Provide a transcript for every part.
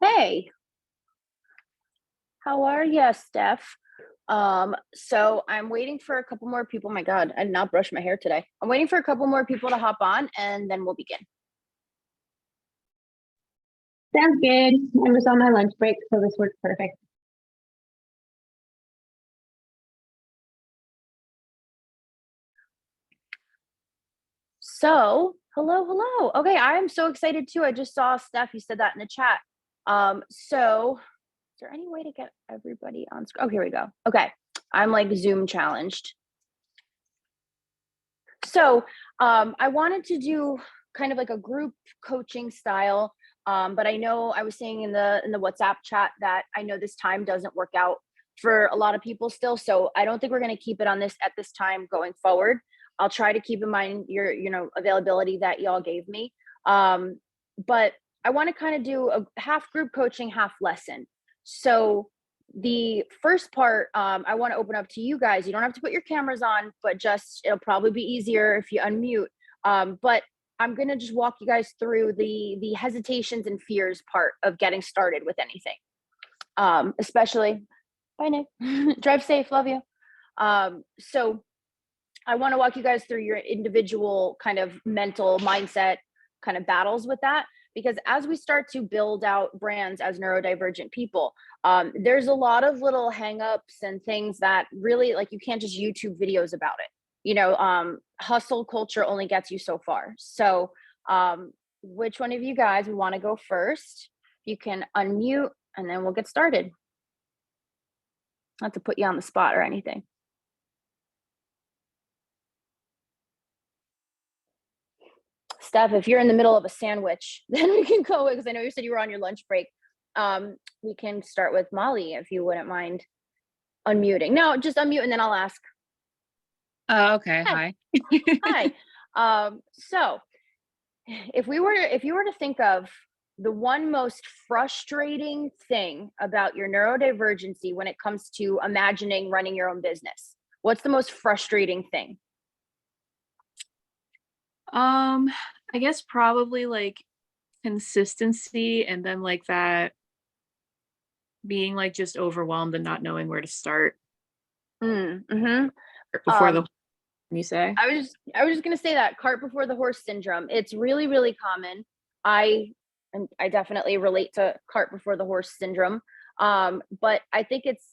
Hey, how are you, Steph? So I'm waiting for a couple more people. My God, I did not brush my hair today. I'm waiting for a couple more people to hop on and then we'll begin. Sounds good. I'm just on my lunch break, so this works perfect. So, hello. Okay, I'm so excited too. I just saw Steph, you said that in the chat. So is there any way to get everybody on screen? Oh, here we go. Okay, I'm like Zoom challenged. So, I wanted to do kind of like a group coaching style, but I know I was saying in the WhatsApp chat that I know this time doesn't work out for a lot of people still. So I don't think we're going to keep it on this at this time going forward. I'll try to keep in mind your availability that y'all gave me. But I want to kind of do a half group coaching, half lesson. So the first part, I want to open up to you guys. You don't have to put your cameras on, but just it'll probably be easier if you unmute. But I'm gonna just walk you guys through the hesitations and fears part of getting started with anything. Especially, bye Nick, drive safe, love you. So I want to walk you guys through your individual kind of mental mindset kind of battles with that, because as we start to build out brands as neurodivergent people, there's a lot of little hangups and things that really, like, you can't just YouTube videos about it. Hustle culture only gets you so far. So which one of you guys we want to go first? You can unmute and then we'll get started. Not to put you on the spot or anything. Steph, if you're in the middle of a sandwich, then we can go, because I know you said you were on your lunch break. We can start with Molly, if you wouldn't mind unmuting. No, just unmute and then I'll ask. Okay. Hi. Hi. So if you were to think of the one most frustrating thing about your neurodivergency when it comes to imagining running your own business, what's the most frustrating thing? I guess probably like consistency, and then like that being like just overwhelmed and not knowing where to start. Mm-hmm. Before the you say? I was just gonna say that cart before the horse syndrome. It's really, really common. I definitely relate to cart before the horse syndrome. But I think it's,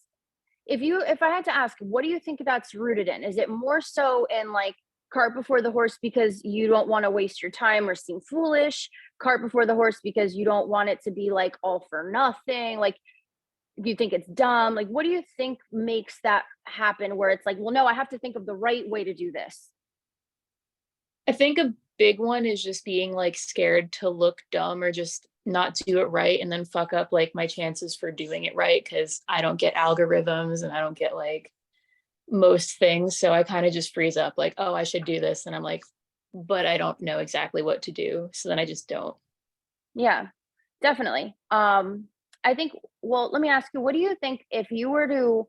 if I had to ask, what do you think that's rooted in? Is it more so in like cart before the horse because you don't want to waste your time or seem foolish? Cart before the horse because you don't want it to be like all for nothing? Like, do you think it's dumb? Like, what do you think makes that happen where it's like, well, no, I have to think of the right way to do this? I think a big one is just being like scared to look dumb or just not do it right and then fuck up like my chances for doing it right, because I don't get algorithms and I don't get like most things. So I kind of just freeze up like, oh, I should do this. And I'm like, but I don't know exactly what to do. So then I just don't. Yeah, definitely. I think, well, let me ask you, what do you think if you were to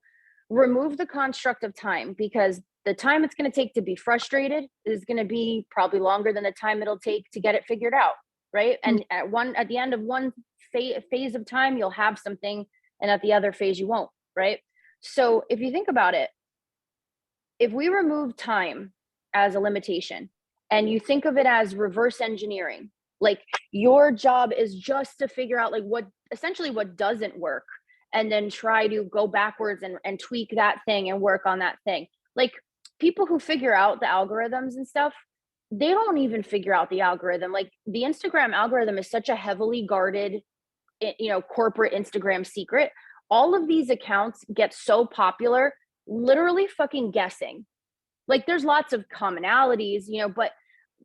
remove the construct of time? Because the time it's going to take to be frustrated is going to be probably longer than the time it'll take to get it figured out, right? And at the end of one phase of time, you'll have something, and at the other phase, you won't, right? So if you think about it, if we remove time as a limitation and you think of it as reverse engineering, like your job is just to figure out like what essentially what doesn't work, and then try to go backwards and tweak that thing and work on that thing. Like, people who figure out the algorithms and stuff, they don't even figure out the algorithm. Like, the Instagram algorithm is such a heavily guarded, corporate Instagram secret. All of these accounts get so popular literally fucking guessing. Like, there's lots of commonalities, but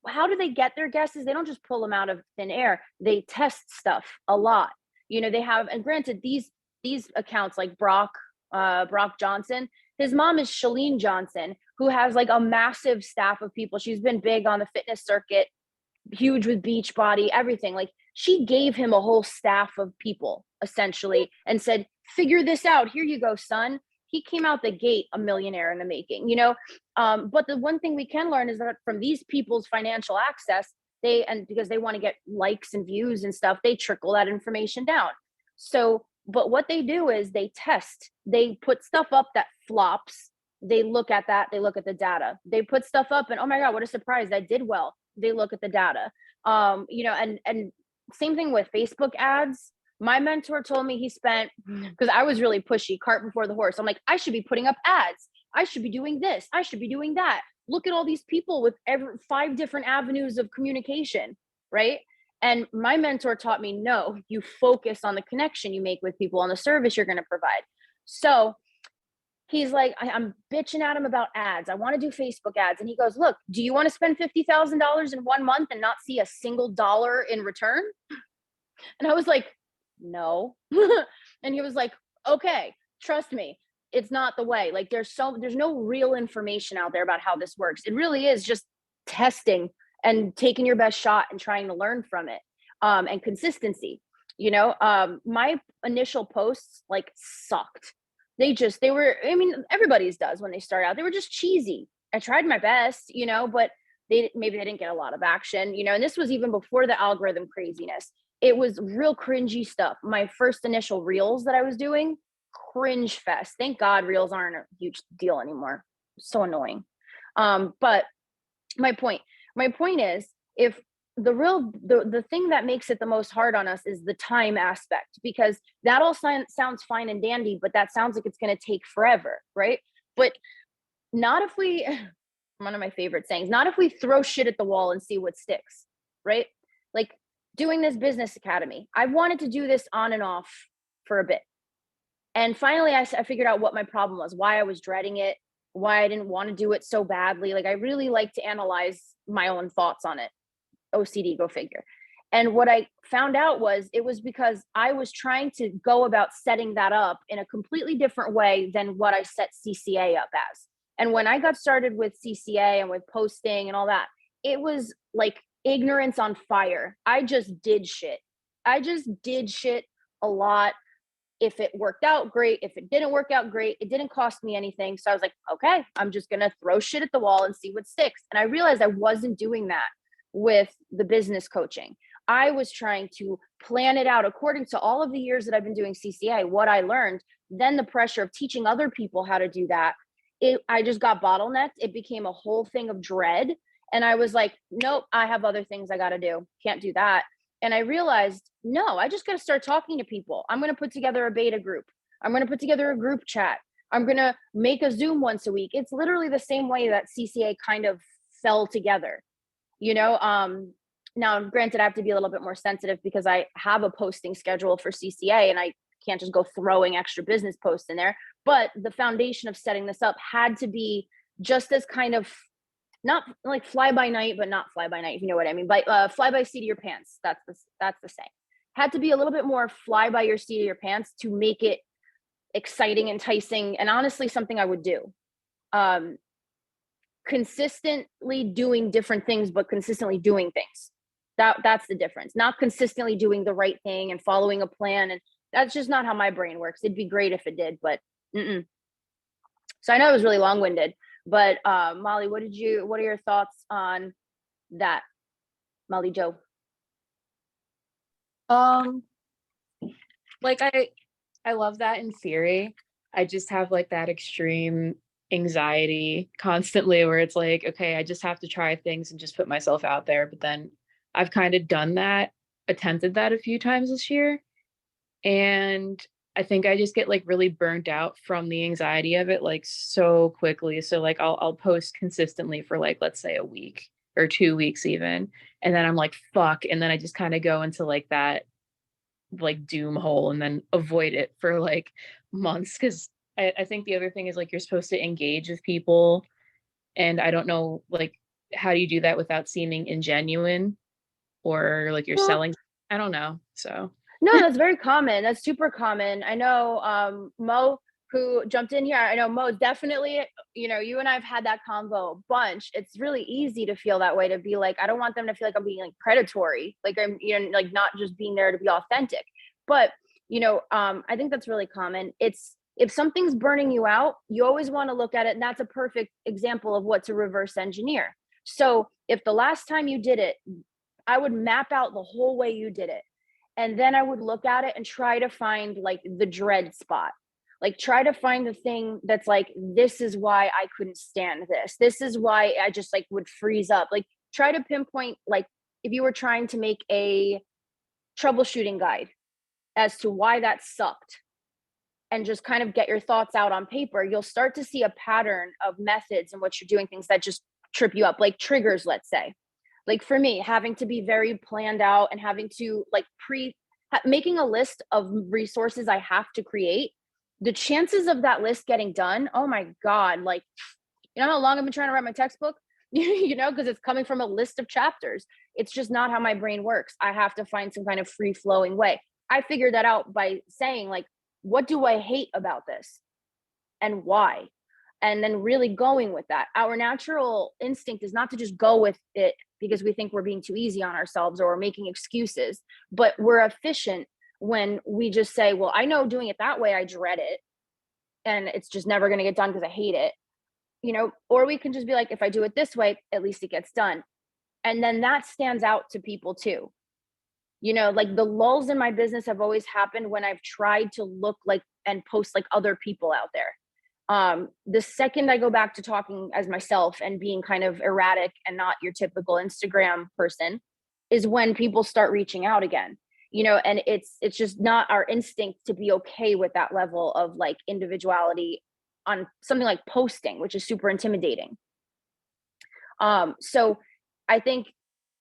how do they get their guesses? They don't just pull them out of thin air. They test stuff a lot. They have, and granted, these accounts like Brock Johnson, his mom is Shalene Johnson, who has like a massive staff of people. She's been big on the fitness circuit, huge with Beachbody, everything. Like, she gave him a whole staff of people essentially and said, figure this out. Here you go, son. he came out the gate a millionaire in the making, but the one thing we can learn is that from these people's financial access, and because they want to get likes and views and stuff, they trickle that information down. So, but what they do is they test, they put stuff up that flops. They look at that, they look at the data. They put stuff up and, oh my God, what a surprise, that did well. They look at the data. And same thing with Facebook ads. My mentor told me he spent, because I was really pushy, cart before the horse. I'm like, I should be putting up ads. I should be doing this. I should be doing that. Look at all these people with 5 different avenues of communication, right? And my mentor taught me, no, you focus on the connection you make with people, on the service you're going to provide. So he's like, I'm bitching at him about ads. I want to do Facebook ads. And he goes, look, do you want to spend $50,000 in 1 month and not see a single dollar in return? And I was like, no. And he was like, okay, trust me, it's not the way. Like there's no real information out there about how this works. It really is just testing and taking your best shot and trying to learn from it. And consistency, my initial posts like sucked. They were, I mean, everybody's does when they start out. They were just cheesy. I tried my best, but maybe they didn't get a lot of action, and this was even before the algorithm craziness. It was real cringy stuff. My first initial reels that I was doing, cringe fest. Thank God reels aren't a huge deal anymore. So annoying. But my point is, if the thing that makes it the most hard on us is the time aspect, because that all sounds fine and dandy, but that sounds like it's going to take forever, right? But not if we, one of my favorite sayings, not if we throw shit at the wall and see what sticks, right? Like doing this business academy, I wanted to do this on and off for a bit. And finally, I figured out what my problem was, why I was dreading it, why I didn't want to do it so badly. Like I really like to analyze my own thoughts on it. OCD, go figure. And what I found out was it was because I was trying to go about setting that up in a completely different way than what I set CCA up as. And when I got started with CCA and with posting and all that, it was like ignorance on fire. I just did shit. A lot. If it worked out, great. If it didn't work out, great. It didn't cost me anything. So I was like, okay, I'm just going to throw shit at the wall and see what sticks. And I realized I wasn't doing that with the business coaching. I was trying to plan it out according to all of the years that I've been doing CCA, what I learned, then the pressure of teaching other people how to do that. I just got bottlenecked. It became a whole thing of dread. And I was like, nope, I have other things I got to do. Can't do that. And I realized, no, I just got to start talking to people. I'm going to put together a beta group. I'm going to put together a group chat. I'm going to make a Zoom once a week. It's literally the same way that CCA kind of fell together, now, granted, I have to be a little bit more sensitive because I have a posting schedule for CCA and I can't just go throwing extra business posts in there. But the foundation of setting this up had to be just as kind of not like fly by night, but not fly by night, if you know what I mean. But fly by seat of your pants. That's the saying. Had to be a little bit more fly by your seat of your pants to make it exciting, enticing, and honestly something I would do. Consistently doing different things, but consistently doing things. That's the difference. Not consistently doing the right thing and following a plan. And that's just not how my brain works. It'd be great if it did, but So I know it was really long-winded, but Molly, what are your thoughts on that? Molly Joe. Like I love that in theory. I just have like that extreme anxiety constantly where it's like, okay, I just have to try things and just put myself out there. But then I've kind of done that, attempted that a few times this year. And I think I just get like really burnt out from the anxiety of it like so quickly. So like I'll post consistently for like, let's say a week or 2 weeks even. And then I'm like, fuck. And then I just kind of go into like that like doom hole and then avoid it for like months. Cause I think the other thing is like, you're supposed to engage with people. And I don't know, like, how do you do that without seeming ingenuine or like you're selling? I don't know. So. No, that's very common. That's super common. I know Mo, who jumped in here. I know Mo definitely, you and I have had that convo a bunch. It's really easy to feel that way, to be like, I don't want them to feel like I'm being like predatory, like I'm, like not just being there to be authentic. But, I think that's really common. It's If something's burning you out, you always want to look at it. And that's a perfect example of what to reverse engineer. So if the last time you did it, I would map out the whole way you did it. And then I would look at it and try to find like the dread spot. Like try to find the thing that's like, this is why I couldn't stand this. This is why I just like would freeze up. Like try to pinpoint, like if you were trying to make a troubleshooting guide as to why that sucked, and just kind of get your thoughts out on paper, you'll start to see a pattern of methods and what you're doing, things that just trip you up, like triggers, let's say. Like for me, having to be very planned out and having to like making a list of resources I have to create, the chances of that list getting done, oh my God, like, you know how long I've been trying to write my textbook? You know, because it's coming from a list of chapters. It's just not how my brain works. I have to find some kind of free flowing way. I figured that out by saying, like, what do I hate about this and why? And then really going with that. Our natural instinct is not to just go with it because we think we're being too easy on ourselves or we're making excuses, but we're efficient when we just say, well, I know doing it that way, I dread it and it's just never going to get done because I hate it, you know, or we can just be like, if I do it this way, at least it gets done. And then that stands out to people too. You know, like the lulls in my business have always happened when I've tried to look like and post like other people out there. The second I go back to talking as myself and being kind of erratic and not your typical Instagram person is when people start reaching out again, you know, and it's just not our instinct to be okay with that level of like individuality on something like posting, which is super intimidating. So I think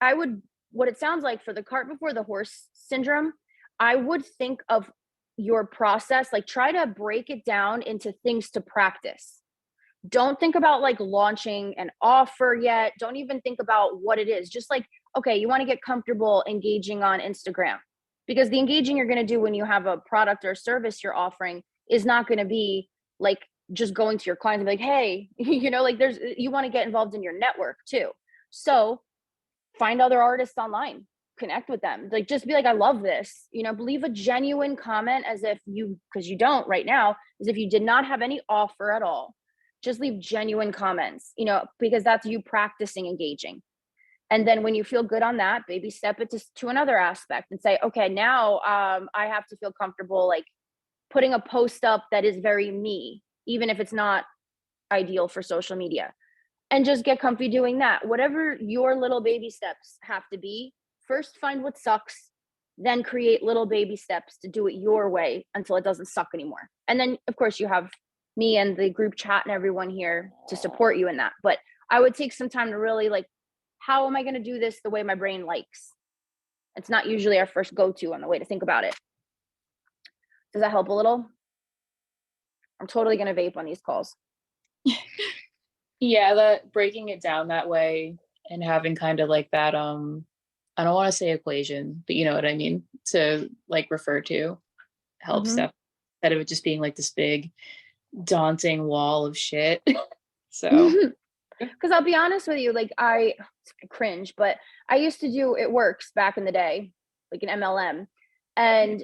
I would, what it sounds like for the cart before the horse syndrome, I would think of your process, like try to break it down into things to practice. Don't think about like launching an offer yet. Don't even think about what it is. Just like, okay, you want to get comfortable engaging on Instagram because the engaging you're going to do when you have a product or service you're offering is not going to be like just going to your clients and be like, hey, you know, like you want to get involved in your network too. So find other artists online, connect with them, like just be like, I love this, you know, leave a genuine comment as if you, because you don't right now, as if you did not have any offer at all. Just leave genuine comments, you know, because that's you practicing engaging. And then when you feel good on that, baby step it to another aspect and say, okay, now I have to feel comfortable like putting a post up that is very me, even if it's not ideal for social media, and just get comfy doing that. Whatever your little baby steps have to be, first find what sucks, then create little baby steps to do it your way until it doesn't suck anymore. And then of course you have me and the group chat and everyone here to support you in that. But I would take some time to really like, how am I going to do this the way my brain likes? It's not usually our first go-to on the way to think about it. Does that help a little? I'm totally going to vape on these calls. Yeah, that breaking it down that way and having kind of like that, I don't want to say equation, but you know what I mean, to like refer to help stuff instead of it just being like this big daunting wall of shit. So because I'll be honest with you, like I cringe, but I used to do It Works back in the day, like an MLM. And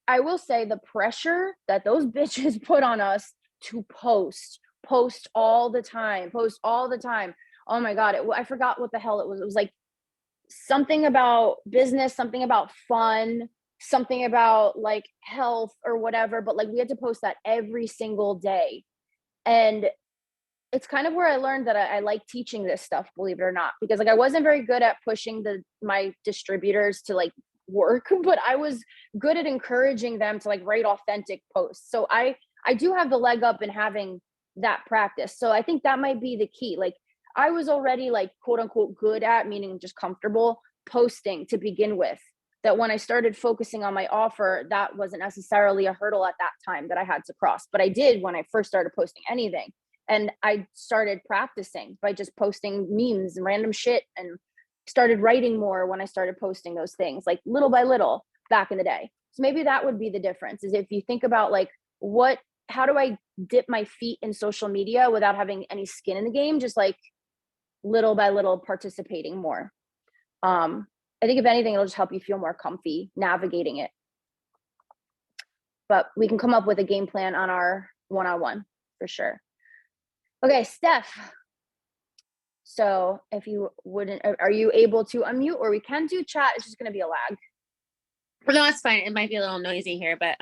I will say the pressure that those bitches put on us to post all the time, Oh my God, I forgot what the hell it was. It was like something about business, something about fun, something about like health or whatever. But like we had to post that every single day. And it's kind of where I learned that I like teaching this stuff, believe it or not, because like I wasn't very good at pushing my distributors to like work, but I was good at encouraging them to like write authentic posts. So I do have the leg up in having that practice. So I think that might be the key. Like I was already like quote unquote good at, meaning just comfortable posting to begin with. That when I started focusing on my offer, that wasn't necessarily a hurdle at that time that I had to cross, but I did when I first started posting anything. And I started practicing by just posting memes and random shit, and started writing more when I started posting those things, like little by little back in the day. So maybe that would be the difference, is if you think about like, how do I dip my feet in social media without having any skin in the game? Just like little by little participating more. I think if anything, it'll just help you feel more comfy navigating it. but we can come up with a game plan on our one-on-one for sure. Okay, Steph. So if you wouldn't, are you able to unmute, or we can do chat? It's just going to be a lag. No, it's fine. It might be a little noisy here, but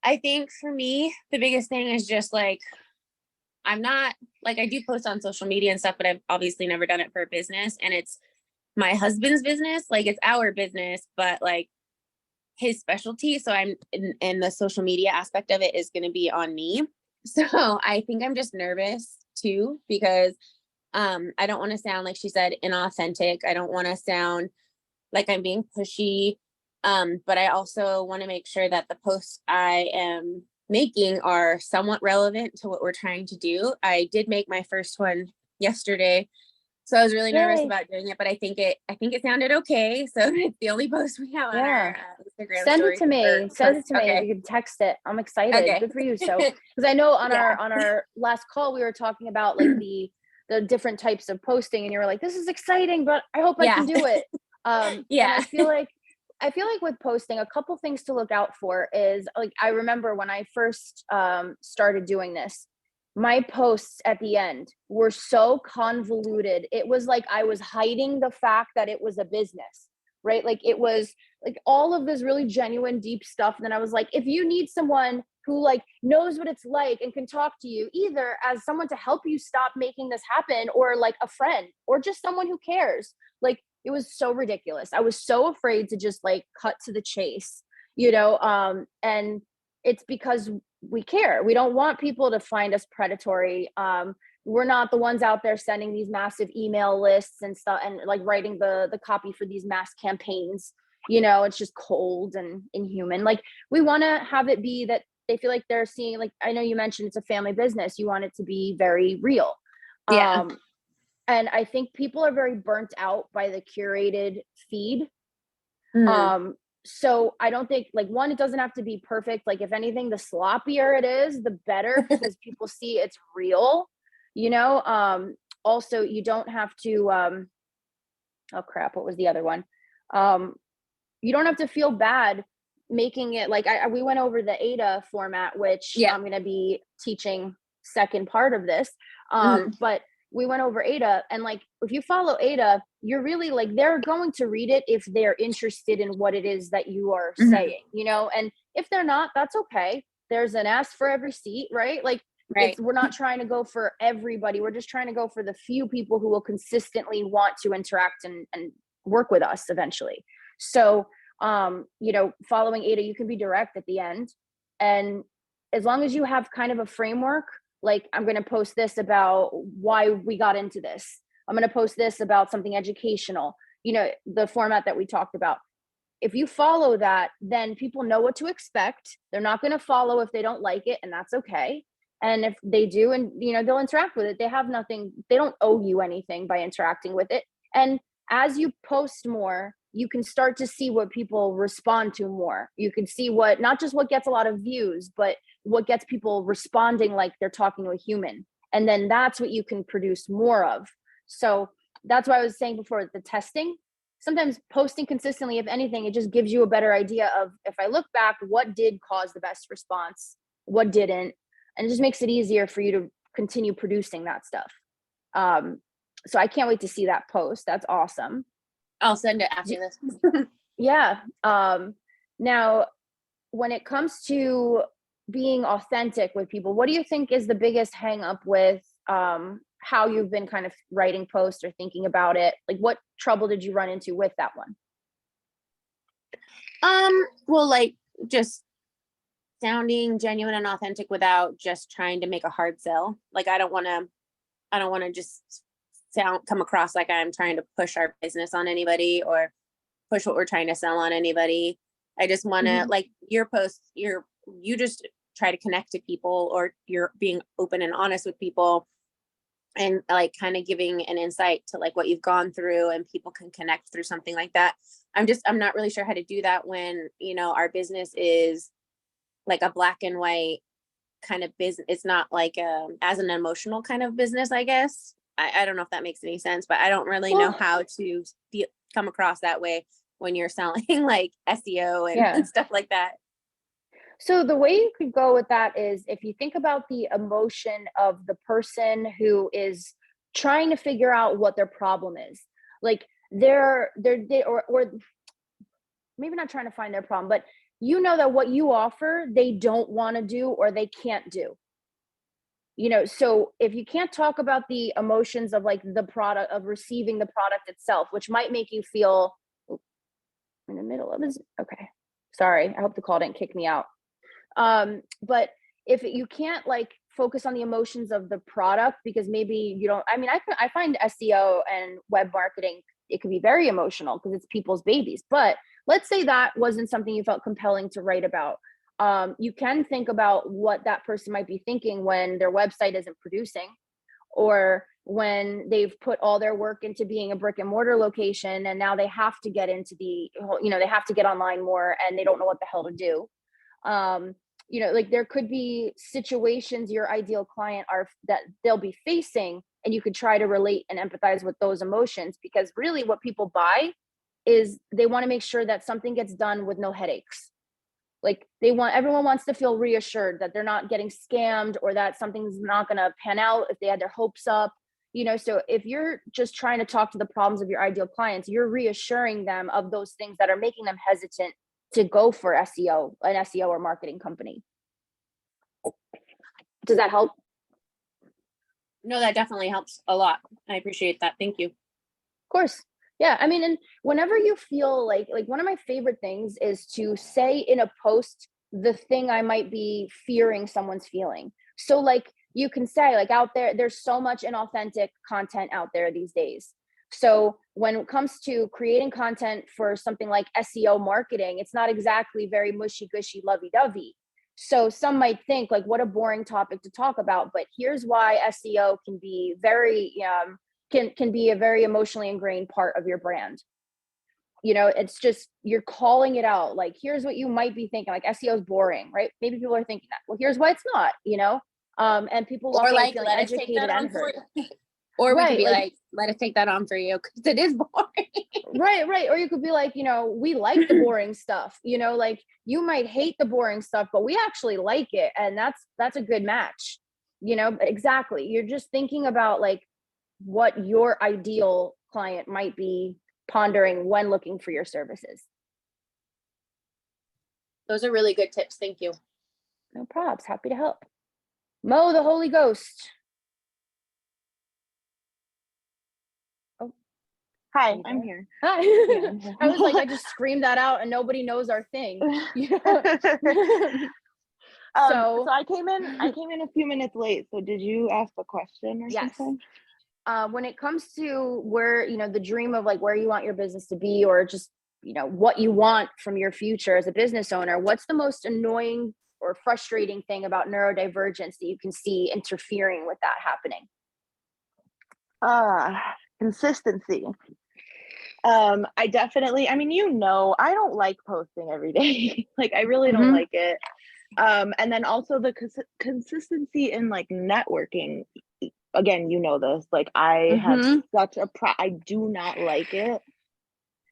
I think for me, the biggest thing is just like, I'm not like, I do post on social media and stuff, but I've obviously never done it for a business, and it's my husband's business. Like, it's our business, but like his specialty. So I'm in the social media aspect of it is going to be on me. So I think I'm just nervous too, because I don't want to sound, like she said, inauthentic. I don't want to sound like I'm being pushy. But I also want to make sure that the posts I am making are somewhat relevant to what we're trying to do. I did make my first one yesterday, so I was really nervous Yay. about doing it, but I think it sounded okay. So it's the only post we have on our Instagram Send story. it to me. Send it to me. Okay. You can text it. I'm excited. Okay. Good for you. So, because I know on Yeah. our last call we were talking about like the different types of posting, and you were like, "This is exciting, but I hope I can do it." Yeah. And I feel like with posting, a couple things to look out for is, like, I remember when I first started doing this, my posts at the end were so convoluted. It was like I was hiding the fact that it was a business, right? Like, it was like all of this really genuine, deep stuff. And then I was like, if you need someone who like knows what it's like and can talk to you, either as someone to help you stop making this happen, or like a friend, or just someone who cares, like, it was so ridiculous. I was so afraid to just like cut to the chase, and it's because we care. We don't want people to find us predatory. We're not the ones out there sending these massive email lists and stuff, and like writing the copy for these mass campaigns. It's just cold and inhuman. Like, we want to have it be that they feel like they're seeing, like, I know you mentioned it's a family business. You want it to be very real. Yeah. And I think people are very burnt out by the curated feed. So I don't think, like, one, it doesn't have to be perfect. Like, if anything, the sloppier it is, the better, because people see it's real, also, you don't have to, oh crap, what was the other one? You don't have to feel bad making it like, we went over the ADA format, which I'm going to be teaching second part of this. But we went over ADA, and like, if you follow ADA, you're really like, they're going to read it if they're interested in what it is that you are saying, and if they're not, that's okay. There's an ask for every seat, right? Like, we're not trying to go for everybody. We're just trying to go for the few people who will consistently want to interact and work with us eventually. So, following ADA, you can be direct at the end. And as long as you have kind of a framework, like, I'm going to post this about why we got into this. I'm going to post this about something educational, the format that we talked about. If you follow that, then people know what to expect. They're not going to follow if they don't like it, and that's okay. And if they do, and they'll interact with it, they have nothing, they don't owe you anything by interacting with it. And as you post more, you can start to see what people respond to more. You can see what, not just what gets a lot of views, but what gets people responding like they're talking to a human. And then that's what you can produce more of. So that's why I was saying before, the testing, sometimes posting consistently, if anything, it just gives you a better idea of, if I look back, what did cause the best response, what didn't, and it just makes it easier for you to continue producing that stuff. So I can't wait to see that post. That's awesome. I'll send it after this. Yeah. Now, when it comes to being authentic with people, what do you think is the biggest hang up with how you've been kind of writing posts or thinking about it? Like, what trouble did you run into with that one? Well, like, just sounding genuine and authentic without just trying to make a hard sell. Like, I don't want to just come across like I'm trying to push our business on anybody or push what we're trying to sell on anybody. I just want to, like, your posts, you just try to connect to people, or you're being open and honest with people, and like kind of giving an insight to like what you've gone through, and people can connect through something like that. I'm not really sure how to do that when, our business is like a black and white kind of business. It's not like as an emotional kind of business, I guess. I don't know if that makes any sense, but I don't really know how to come across that way when you're selling like SEO and stuff like that. So the way you could go with that is if you think about the emotion of the person who is trying to figure out what their problem is. Like or maybe not trying to find their problem, but you know that what you offer, they don't want to do or they can't do. So if you can't talk about the emotions of like the product of receiving the product itself, which might make you feel in the middle of this. Okay. Sorry. I hope the call didn't kick me out. But if you can't like focus on the emotions of the product, because maybe you don't, I mean, I find SEO and web marketing, it can be very emotional because it's people's babies. But let's say that wasn't something you felt compelling to write about. You can think about what that person might be thinking when their website isn't producing, or when they've put all their work into being a brick and mortar location and now they have to get into they have to get online more and they don't know what the hell to do. Like there could be situations your ideal client are that they'll be facing, and you could try to relate and empathize with those emotions, because really what people buy is they want to make sure that something gets done with no headaches. Like everyone wants to feel reassured that they're not getting scammed or that something's not going to pan out if they had their hopes up. So if you're just trying to talk to the problems of your ideal clients, you're reassuring them of those things that are making them hesitant to go for an SEO or marketing company. Does that help? No, that definitely helps a lot. I appreciate that. Thank you. Of course. Yeah. I mean, and whenever you feel like one of my favorite things is to say in a post the thing I might be fearing someone's feeling. So like you can say like out there's so much inauthentic content out there these days. So when it comes to creating content for something like SEO marketing, it's not exactly very mushy gushy lovey dovey. So some might think like, what a boring topic to talk about, but here's why SEO can be can be a very emotionally ingrained part of your brand. It's just, you're calling it out. Like, here's what you might be thinking, like SEO is boring, right? Maybe people are thinking that. Well, here's why it's not, and people walk away feeling educated and heard. Or we Right, could be like, let us take that on for you because it is boring. Right. Or you could be like, we like the boring stuff, like you might hate the boring stuff, but we actually like it. And that's a good match, exactly. You're just thinking about like what your ideal client might be pondering when looking for your services. Those are really good tips. Thank you. No props. Happy to help. Mo, the Holy Ghost. Hi, I'm here. Hi. Yeah. I was like, I just screamed that out and nobody knows our thing. So I came in a few minutes late. So did you ask a question or Yes. something? When it comes to where, the dream of like where you want your business to be, or just, what you want from your future as a business owner, what's the most annoying or frustrating thing about neurodivergence that you can see interfering with that happening? Consistency. I definitely, I don't like posting every day. Like I really don't like it. And then also the consistency in like networking. Again, this, like I have such I do not like it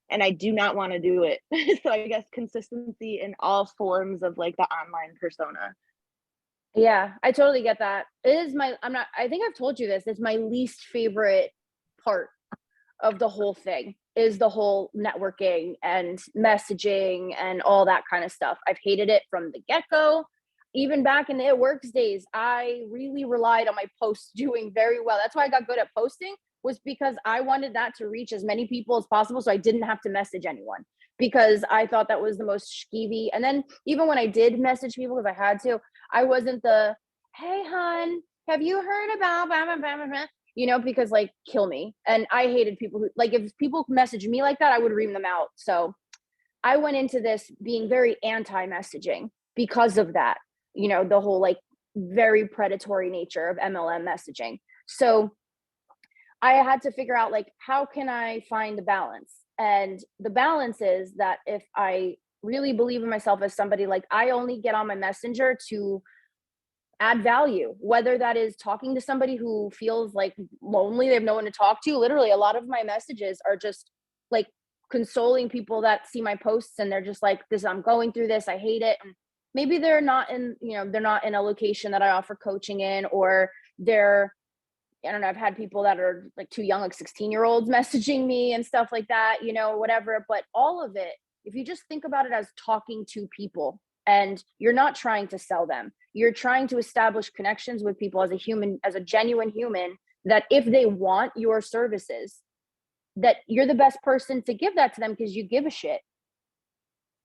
and I do not want to do it. So I guess consistency in all forms of like the online persona. Yeah, I totally get that. It is I think I've told you this, it's my least favorite part of the whole thing, is the whole networking and messaging and all that kind of stuff. I've hated it from the get-go. Even back in the It Works days, I really relied on my posts doing very well. That's why I got good at posting, was because I wanted that to reach as many people as possible so I didn't have to message anyone, because I thought that was the most skeevy. And then even when I did message people, because I had to, I wasn't the, hey, hun, have you heard about blah, blah, blah, blah, blah, because like, kill me. And I hated people who, like, if people messaged me like that, I would ream them out. So I went into this being very anti-messaging because of that, the whole like very predatory nature of MLM messaging. So I had to figure out like, how can I find the balance? And the balance is that if I really believe in myself as somebody, like I only get on my messenger to add value, whether that is talking to somebody who feels like lonely, they have no one to talk to. Literally, a lot of my messages are just like consoling people that see my posts and they're just like, I'm going through this, I hate it. And maybe they're not in, you know, they're not in a location that I offer coaching in, or they're, I don't know, I've had people that are like too young, like 16-year-olds messaging me and stuff like that, you know, whatever. But all of it, if you just think about it as talking to people, and you're not trying to sell them, you're trying to establish connections with people as a human, as a genuine human, that if they want your services, that you're the best person to give that to them because you give a shit.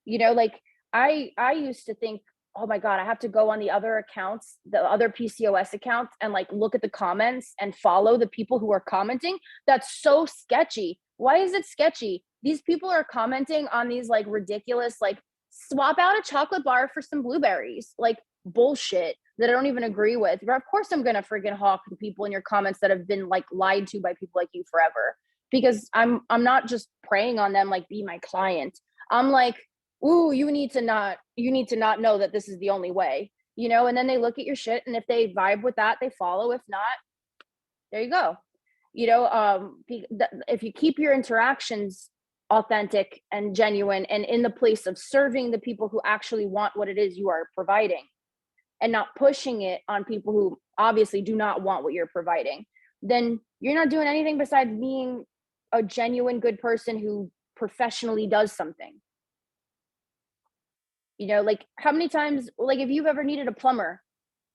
You know, like I used to think, oh my God, I have to go on the other accounts, the other PCOS accounts, and like look at the comments and follow the people who are commenting. That's so sketchy. Why is it sketchy? These people are commenting on these like ridiculous, like swap out a chocolate bar for some blueberries, like bullshit that I don't even agree with. But of course I'm gonna friggin' hawk the people in your comments that have been like lied to by people like you forever. Because I'm not just preying on them like be my client. I'm like, ooh, you need to not know that this is the only way, you know. And then they look at your shit, and if they vibe with that, they follow. If not, there you go. You know, if you keep your interactions authentic and genuine and in the place of serving the people who actually want what it is you are providing, and not pushing it on people who obviously do not want what you're providing, then you're not doing anything besides being a genuine good person who professionally does something. You know, like how many times, like if you've ever needed a plumber,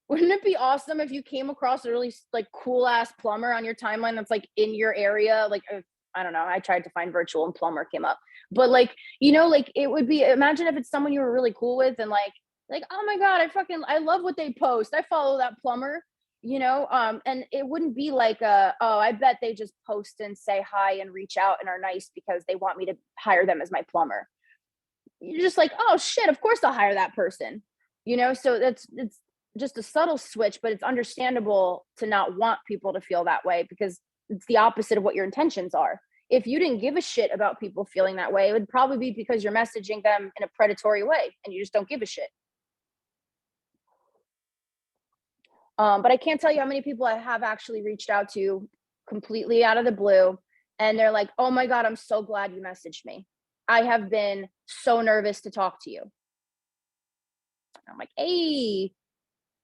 wouldn't it be awesome if you came across a really like cool ass plumber on your timeline that's like in your area? Like, I don't know, I tried to find virtual and plumber came up, but like, you know, like it would be, imagine if it's someone you were really cool with and like, oh my God, I love what they post. I follow that plumber, you know, and it wouldn't be like, oh, I bet they just post and say hi and reach out and are nice because they want me to hire them as my plumber. You're just like, oh shit, of course I'll hire that person, you know. So it's just a subtle switch, but it's understandable to not want people to feel that way because it's the opposite of what your intentions are. If you didn't give a shit about people feeling that way, it would probably be because you're messaging them in a predatory way and you just don't give a shit. But I can't tell you how many people I have actually reached out to completely out of the blue, and they're like, oh my God, I'm so glad you messaged me. I have been so nervous to talk to you. I'm like, hey.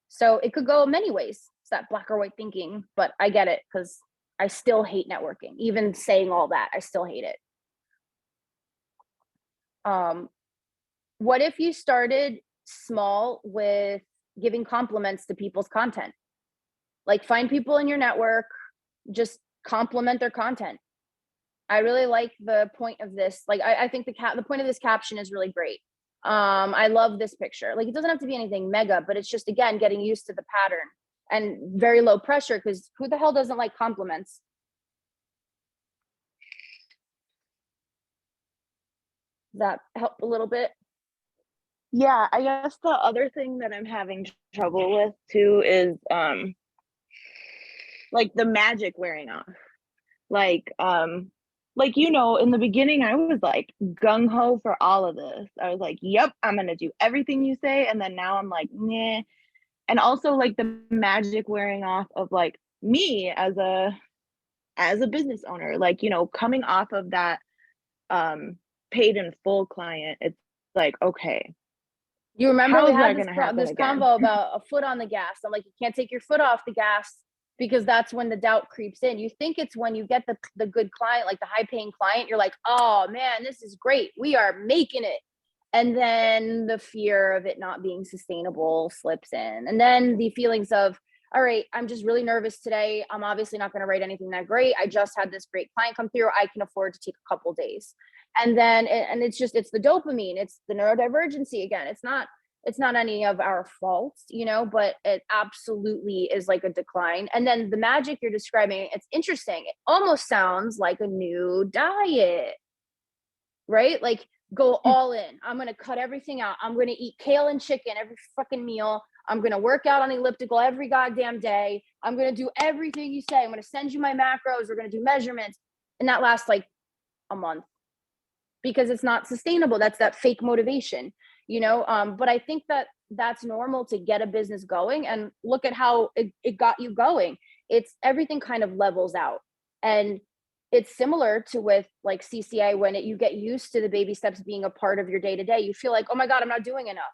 So it could go many ways. It's that black or white thinking, but I get it because I still hate networking. Even saying all that, I still hate it. What if you started small with giving compliments to people's content? Like find people in your network, just compliment their content. I really like the point of this. Like, I think the point of this caption is really great. I love this picture. Like, it doesn't have to be anything mega, but it's just, again, getting used to the pattern and very low pressure because who the hell doesn't like compliments? Does that help a little bit? Yeah, I guess the other thing that I'm having trouble with too is like the magic wearing off. Like, you know, in the beginning I was like gung ho for all of this. I was like, yep, I'm gonna do everything you say. And then now I'm like, nah. And also like the magic wearing off of like me as a business owner, like, you know, coming off of that paid in full client, it's like, okay, You remember how we is that had gonna happen this again? convo about a foot on the gas. I'm like, you can't take your foot off the gas because that's when the doubt creeps in. You think it's when you get the good client, like the high paying client, you're like, oh man, this is great. We are making it. And then the fear of it not being sustainable slips in. And then the feelings of, all right, I'm just really nervous today. I'm obviously not going to write anything that great. I just had this great client come through. I can afford to take a couple days. And then, and it's the dopamine, it's the neurodivergency again. It's not any of our faults, you know, but it absolutely is like a decline. And then the magic you're describing, it's interesting. It almost sounds like a new diet, right? Like go all in. I'm going to cut everything out. I'm going to eat kale and chicken every fucking meal. I'm going to work out on elliptical every goddamn day. I'm going to do everything you say. I'm going to send you my macros. We're going to do measurements. And that lasts like a month because it's not sustainable. That's that fake motivation, you know? But I think that that's normal to get a business going, and look at how it got you going. It's everything kind of levels out. And it's similar to with like CCA, when you get used to the baby steps being a part of your day to day, you feel like, oh my God, I'm not doing enough.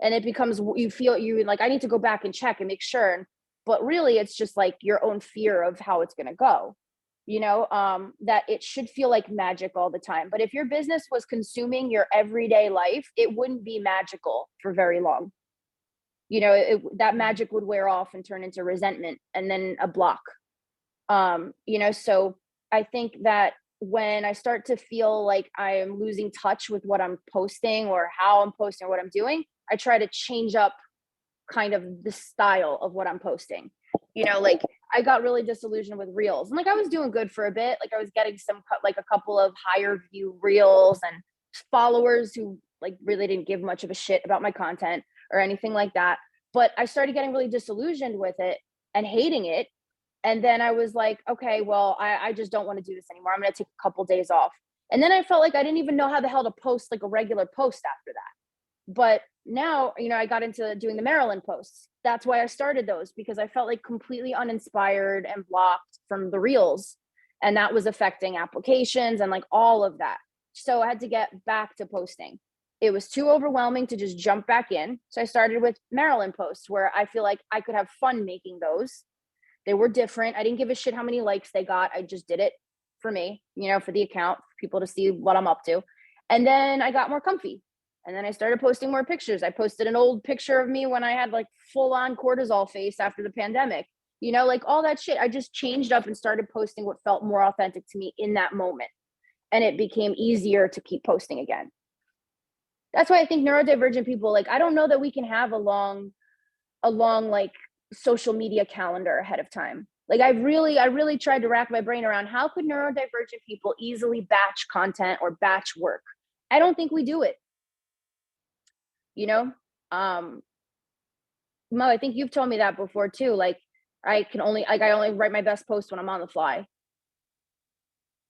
And it becomes, you feel you like, I need to go back and check and make sure. But really it's just like your own fear of how it's going to go, that it should feel like magic all the time. But if your business was consuming your everyday life, it wouldn't be magical for very long. That magic would wear off and turn into resentment and then a block. So I think that when I start to feel like I am losing touch with what I'm posting or how I'm posting or what I'm doing, I try to change up kind of the style of what I'm posting. Like I got really disillusioned with reels, and like I was doing good for a bit. Like I was getting like a couple of higher view reels and followers who like really didn't give much of a shit about my content or anything like that. But I started getting really disillusioned with it and hating it. And then I was like, okay, well, I just don't want to do this anymore. I'm going to take a couple days off. And then I felt like I didn't even know how the hell to post like a regular post after that. But now, I got into doing the Maryland posts. That's why I started those, because I felt like completely uninspired and blocked from the reels. And that was affecting applications and like all of that. So I had to get back to posting. It was too overwhelming to just jump back in. So I started with Maryland posts, where I feel like I could have fun making those. They were different. I didn't give a shit how many likes they got. I just did it for me, for the account, for people to see what I'm up to. And then I got more comfy. And then I started posting more pictures. I posted an old picture of me when I had like full on cortisol face after the pandemic, like all that shit. I just changed up and started posting what felt more authentic to me in that moment. And it became easier to keep posting again. That's why I think neurodivergent people, like, I don't know that we can have a long like social media calendar ahead of time. Like I really tried to rack my brain around how could neurodivergent people easily batch content or batch work. I don't think we do it. Mo, I think you've told me that before too. Like I only write my best post when I'm on the fly.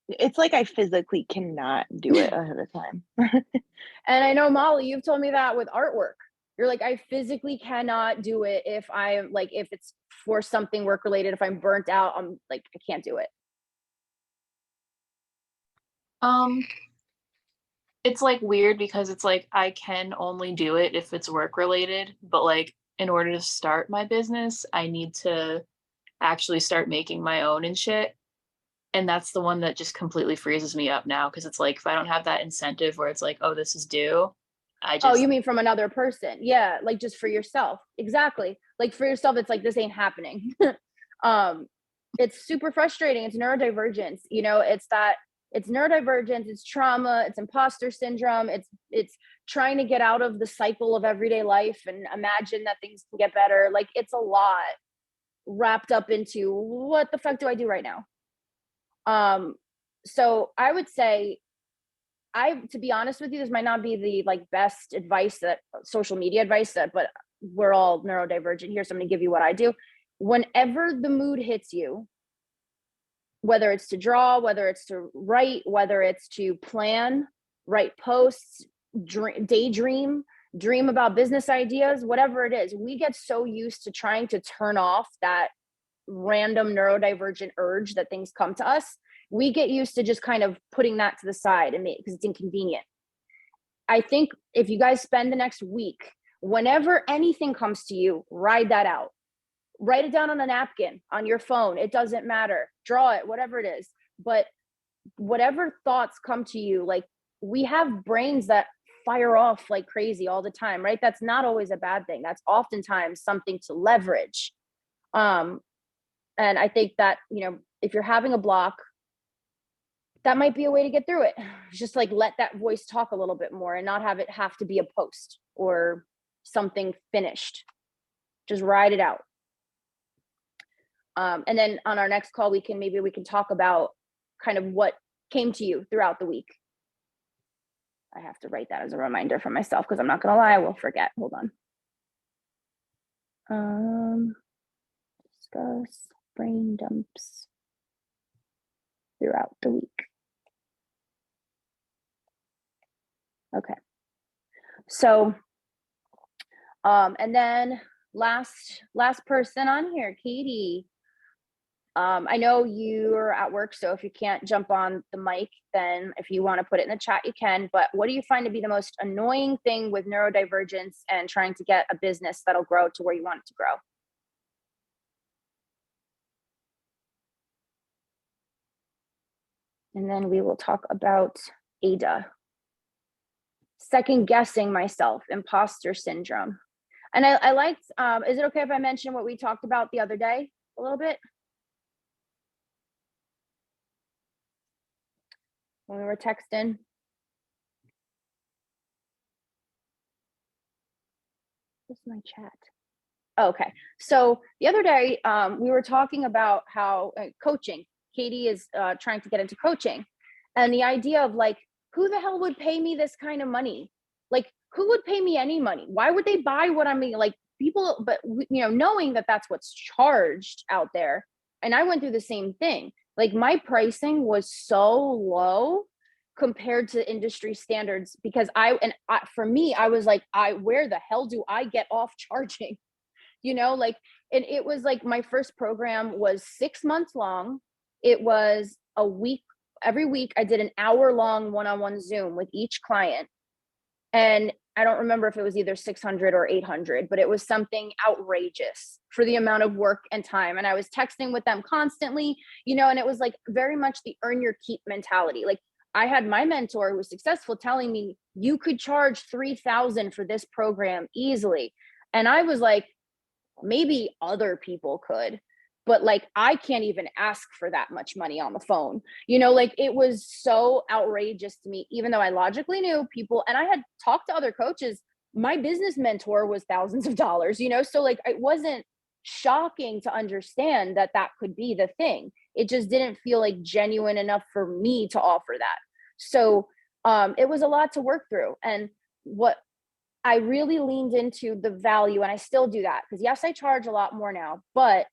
It's like I physically cannot do it ahead of time. And I know, Molly, you've told me that with artwork. You're like, I physically cannot do it if it's for something work related. If I'm burnt out, I'm like, I can't do it. It's like weird because it's like I can only do it if it's work related, but like in order to start my business, I need to actually start making my own and shit. And that's the one that just completely freezes me up now, because it's like if I don't have that incentive where it's like, oh, this is due, Oh, you mean from another person? Yeah, like just for yourself. Exactly. Like for yourself, it's like, this ain't happening. It's super frustrating. It's neurodivergence. It's neurodivergence, it's trauma, it's imposter syndrome, it's trying to get out of the cycle of everyday life and imagine that things can get better. Like it's a lot wrapped up into what the fuck do I do right now? So I would say, to be honest with you, this might not be the like best advice, that social media advice, but we're all neurodivergent here. So I'm gonna give you what I do. Whenever the mood hits you, whether it's to draw, whether it's to write, whether it's to plan, write posts, daydream, dream about business ideas, whatever it is, we get so used to trying to turn off that random neurodivergent urge that things come to us. We get used to just kind of putting that to the side because it's inconvenient. I think if you guys spend the next week, whenever anything comes to you, ride that out. Write it down on a napkin, on your phone. It doesn't matter. Draw it, whatever it is. But whatever thoughts come to you, like we have brains that fire off like crazy all the time, right? That's not always a bad thing. That's oftentimes something to leverage. And I think that, if you're having a block, that might be a way to get through it. Just like let that voice talk a little bit more and not have it have to be a post or something finished. Just ride it out. And then on our next call, we can talk about kind of what came to you throughout the week. I have to write that as a reminder for myself, because I'm not gonna lie, I will forget. Hold on. Discuss brain dumps throughout the week. Okay. So, and then last person on here, Katie. I know you're at work, so if you can't jump on the mic, then if you want to put it in the chat, you can. But what do you find to be the most annoying thing with neurodivergence and trying to get a business that'll grow to where you want it to grow? And then we will talk about Ada. Second guessing myself, imposter syndrome. And I liked, is it okay if I mention what we talked about the other day a little bit? When we were texting. Where's my chat? Oh, okay. So the other day, we were talking about how coaching, Katie is trying to get into coaching. And the idea of like, who the hell would pay me this kind of money? Like, who would pay me any money? Why would they buy what I'm like people, but you know, knowing that that's what's charged out there. And I went through the same thing. Like my pricing was so low compared to industry standards because for me, I was like, where the hell do I get off charging? You know, like, and it was like my first program was 6 months long. It was a week, every week I did an hour-long one-on-one Zoom with each client. And I don't remember if it was either 600 or 800, but it was something outrageous for the amount of work and time. And I was texting with them constantly, you know, and it was like very much the earn your keep mentality. Like I had my mentor who was successful telling me, you could charge 3,000 for this program easily. And I was like, maybe other people could, but like I can't even ask for that much money on the phone. You know, like it was so outrageous to me, even though I logically knew people, and I had talked to other coaches. My business mentor was thousands of dollars, you know, so like it wasn't shocking to understand that that could be the thing. It just didn't feel like genuine enough for me to offer that. So it was a lot to work through. And what I really leaned into the value, and I still do that because yes, I charge a lot more now, but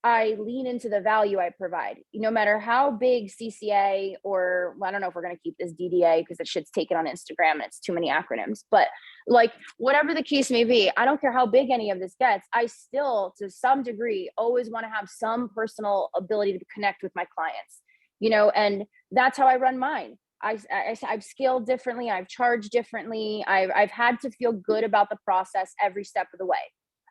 I lean into the value I provide. No matter how big CCA, or well, I don't know if we're going to keep this DDA because it shit's taken on Instagram and it's too many acronyms, but like whatever the case may be, I don't care how big any of this gets. I still, to some degree, always want to have some personal ability to connect with my clients, you know, and that's how I run mine. I've scaled differently. I've charged differently. I've had to feel good about the process every step of the way.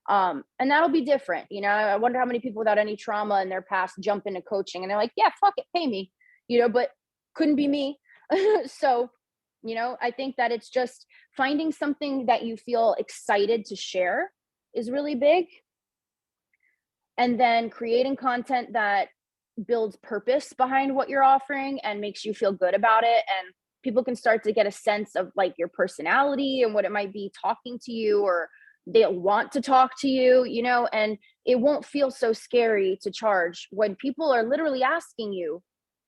And that'll be different. You know, I wonder how many people without any trauma in their past jump into coaching and they're like, yeah, fuck it, pay me, you know, but couldn't be me. So, you know, I think that it's just finding something that you feel excited to share is really big. And then creating content that builds purpose behind what you're offering and makes you feel good about it. And people can start to get a sense of like your personality and what it might be talking to you, or they'll want to talk to you, you know, and it won't feel so scary to charge when people are literally asking you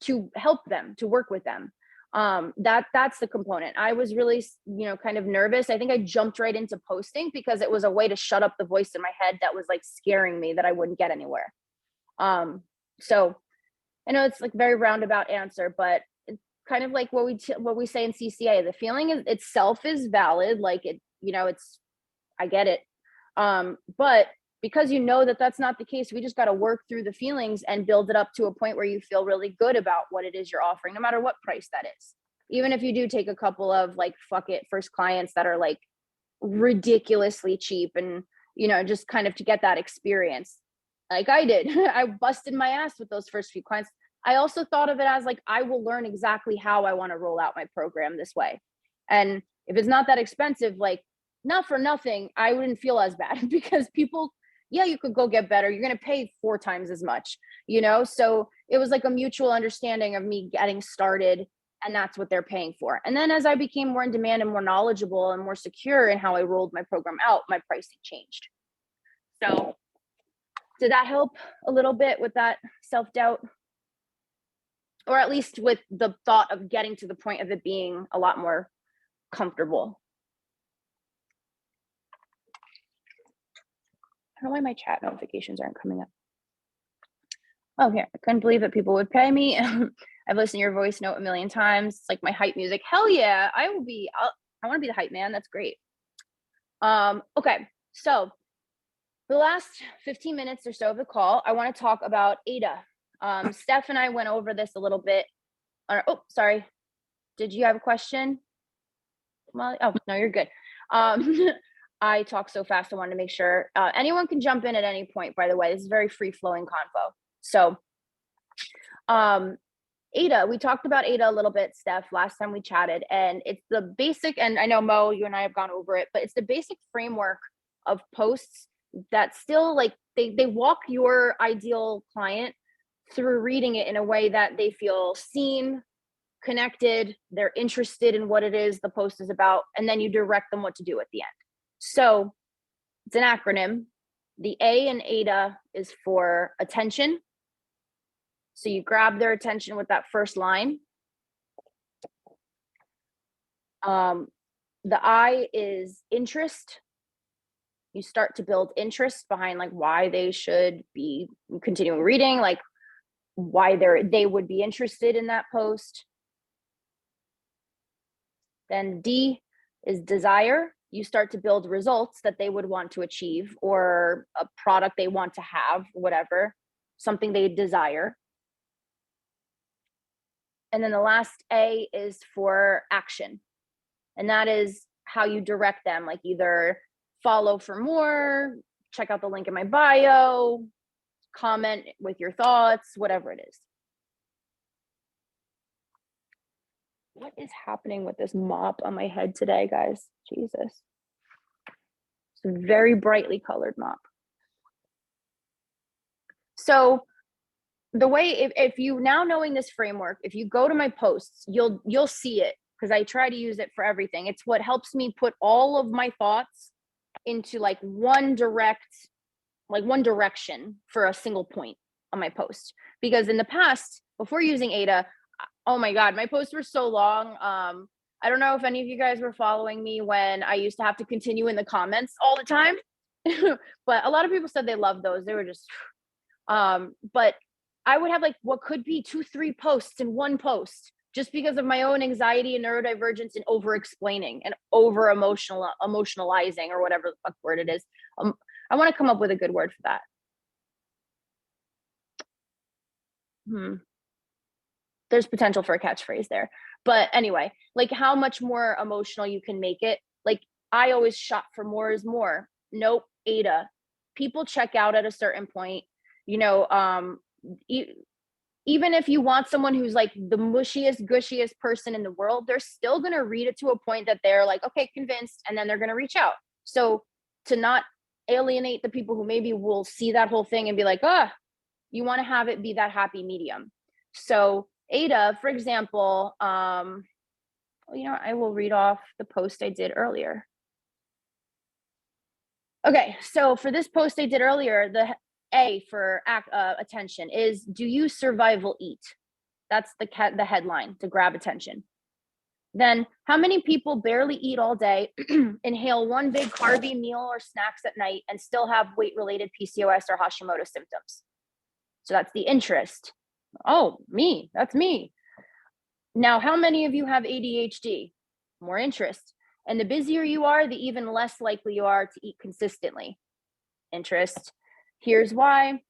to help them, to work with them. That's the component. I was really, you know, kind of nervous. I think I jumped right into posting because it was a way to shut up the voice in my head that was like scaring me that I wouldn't get anywhere. So I know it's like very roundabout answer, but it's kind of like what we say in CCA, the feeling is itself is valid. Like it, you know, I get it. But because you know that that's not the case, we just got to work through the feelings and build it up to a point where you feel really good about what it is you're offering, no matter what price that is. Even if you do take a couple of like, fuck it, first clients that are like ridiculously cheap and, you know, just kind of to get that experience like I did. I busted my ass with those first few clients. I also thought of it as like, I will learn exactly how I want to roll out my program this way. And if it's not that expensive, like not for nothing, I wouldn't feel as bad because people, yeah, you could go get better. You're going to pay 4 times as much, you know? So it was like a mutual understanding of me getting started, and that's what they're paying for. And then as I became more in demand and more knowledgeable and more secure in how I rolled my program out, my pricing changed. So did that help a little bit with that self-doubt? Or at least with the thought of getting to the point of it being a lot more comfortable? I don't know why my chat notifications aren't coming up. Oh, here, I couldn't believe that people would pay me. I've listened to your voice note a million times. It's like my hype music. Hell yeah, I want to be the hype man. That's great. Okay, so the last 15 minutes or so of the call, I want to talk about Ada. Steph and I went over this a little bit. Oh, sorry. Did you have a question, Molly? Oh, no, you're good. I talk so fast, I wanted to make sure. Anyone can jump in at any point, by the way. This is very free-flowing convo. So, AIDA, we talked about AIDA a little bit, Steph, last time we chatted, and it's the basic, and I know Mo, you and I have gone over it, but it's the basic framework of posts that still like, they walk your ideal client through reading it in a way that they feel seen, connected, they're interested in what it is the post is about, and then you direct them what to do at the end. So it's an acronym. The A in AIDA is for attention. So you grab their attention with that first line. The I is interest. You start to build interest behind like why they should be continuing reading, like why they would be interested in that post. Then D is desire. You start to build results that they would want to achieve, or a product they want to have, whatever, something they desire. And then the last A is for action. And that is how you direct them, like either follow for more, check out the link in my bio, comment with your thoughts, whatever it is. What is happening with this mop on my head today, guys? Jesus. It's a very brightly colored mop. So the way, if you now knowing this framework, if you go to my posts, you'll see it, because I try to use it for everything. It's what helps me put all of my thoughts into like one direction for a single point on my post. Because in the past, before using AIDA, oh my God, my posts were so long. I don't know if any of you guys were following me when I used to have to continue in the comments all the time, but a lot of people said they loved those. They were just, but I would have like what could be 2-3 posts in one post, just because of my own anxiety and neurodivergence and over explaining and over emotionalizing, or whatever the fuck word it is. I want to come up with a good word for that. There's potential for a catchphrase there. But anyway, like how much more emotional you can make it. Like I always shot for more is more. Nope, AIDA. People check out at a certain point. You know, even if you want someone who's like the mushiest, gushiest person in the world, they're still going to read it to a point that they're like, okay, convinced, and then they're going to reach out. So to not alienate the people who maybe will see that whole thing and be like, you want to have it be that happy medium. So AIDA, for example, you know, I will read off the post I did earlier. Okay, so for this post I did earlier, the A for attention is, do you survival eat? That's the headline to grab attention. Then, how many people barely eat all day, inhale one big carby meal or snacks at night, and still have weight-related PCOS or Hashimoto symptoms? So that's the interest. Oh, me, that's me. Now, how many of you have ADHD? More interest. And the busier you are, the even less likely you are to eat consistently. Interest. Here's why.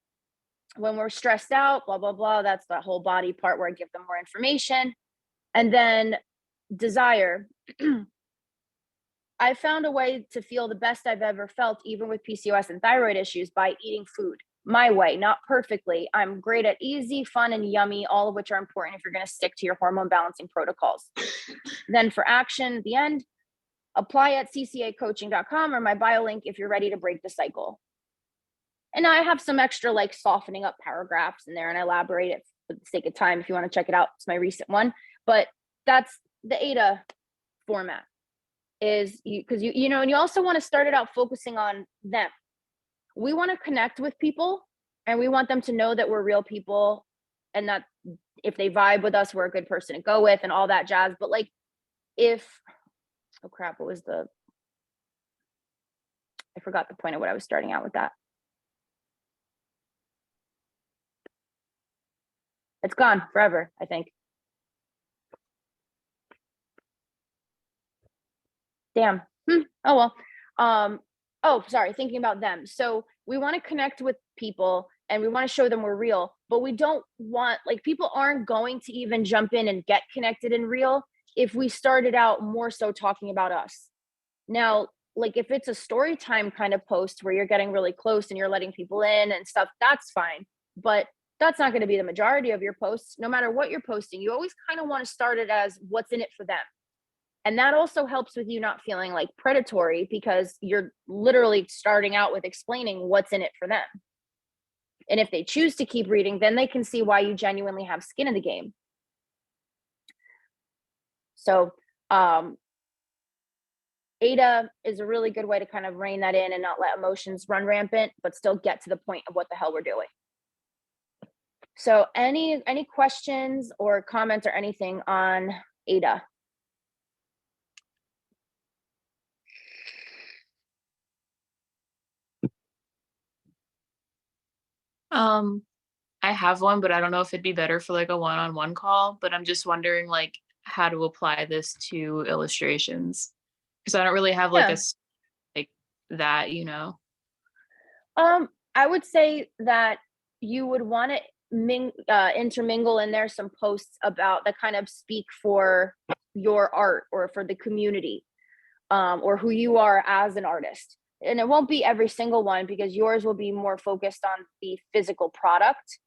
When we're stressed out, blah, blah, blah, that's that whole body part where I give them more information. And then desire. I found a way to feel the best I've ever felt, even with PCOS and thyroid issues, by eating food my way, not perfectly. I'm great at easy, fun, and yummy, all of which are important if you're going to stick to your hormone balancing protocols. Then for action at the end, apply at ccacoaching.com or my bio link if you're ready to break the cycle. And I have some extra like softening up paragraphs in there, and I elaborate it for the sake of time if you want to check it out. It's my recent one, but that's the AIDA format. Is because you know, and you also want to start it out focusing on them. We want to connect with people, and we want them to know that we're real people, and that if they vibe with us, we're a good person to go with and all that jazz. But like if, oh crap, what was I forgot the point of what I was starting out with that. It's gone forever, I think. Damn. Oh, well. Oh, sorry, thinking about them. So we want to connect with people and we want to show them we're real, but we don't want, like, people aren't going to even jump in and get connected in real if we started out more so talking about us. Now, like, if it's a story time kind of post where you're getting really close and you're letting people in and stuff, that's fine. But that's not going to be the majority of your posts. No matter what you're posting, you always kind of want to start it as what's in it for them. And that also helps with you not feeling like predatory, because you're literally starting out with explaining what's in it for them. And if they choose to keep reading, then they can see why you genuinely have skin in the game. So, ADA is a really good way to kind of rein that in and not let emotions run rampant, but still get to the point of what the hell we're doing. So any questions or comments or anything on ADA? I have one, but I don't know if it'd be better for like a one-on-one call, but I'm just wondering like how to apply this to illustrations. Because I don't really have like Yeah. like that, you know. I would say that you would want to intermingle in there some posts about that kind of speak for your art or for the community, or who you are as an artist. And it won't be every single one, because yours will be more focused on the physical product.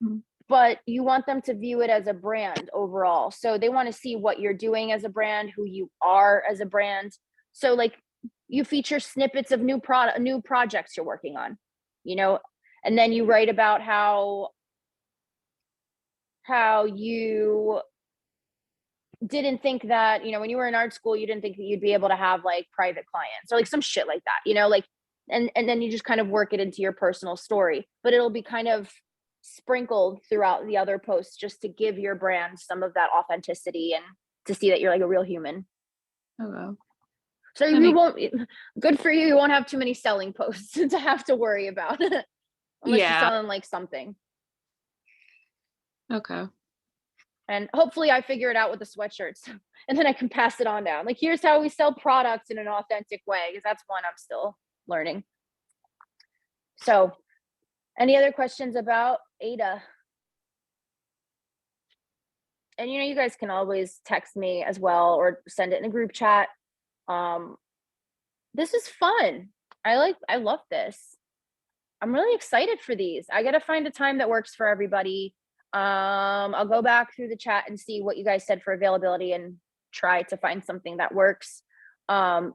Mhm. But you want them to view it as a brand overall. So they want to see what you're doing as a brand, who you are as a brand. So like, you feature snippets of new projects you're working on, you know, and then you write about how you didn't think that, you know, when you were in art school, you didn't think that you'd be able to have like private clients or like some shit like that, you know, like, and then you just kind of work it into your personal story, but it'll be kind of sprinkled throughout the other posts just to give your brand some of that authenticity and to see that you're like a real human. Okay. So That you makes- won't, good for you, you won't have too many selling posts to have to worry about unless you're Yeah. selling like something. Okay. And hopefully I figure it out with the sweatshirts and then I can pass it on down. Like, here's how we sell products in an authentic way, because that's one I'm still learning. So any other questions about ADA? And you know, you guys can always text me as well or send it in a group chat. This is fun. I love this. I'm really excited for these. I got to find a time that works for everybody. I'll go back through the chat and see what you guys said for availability and try to find something that works.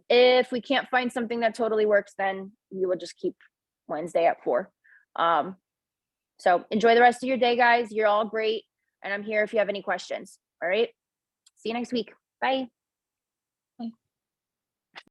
If we can't find something that totally works, then we will just keep Wednesday at 4. So enjoy the rest of your day, guys. You're all great. And I'm here if you have any questions. All right. See you next week. Bye.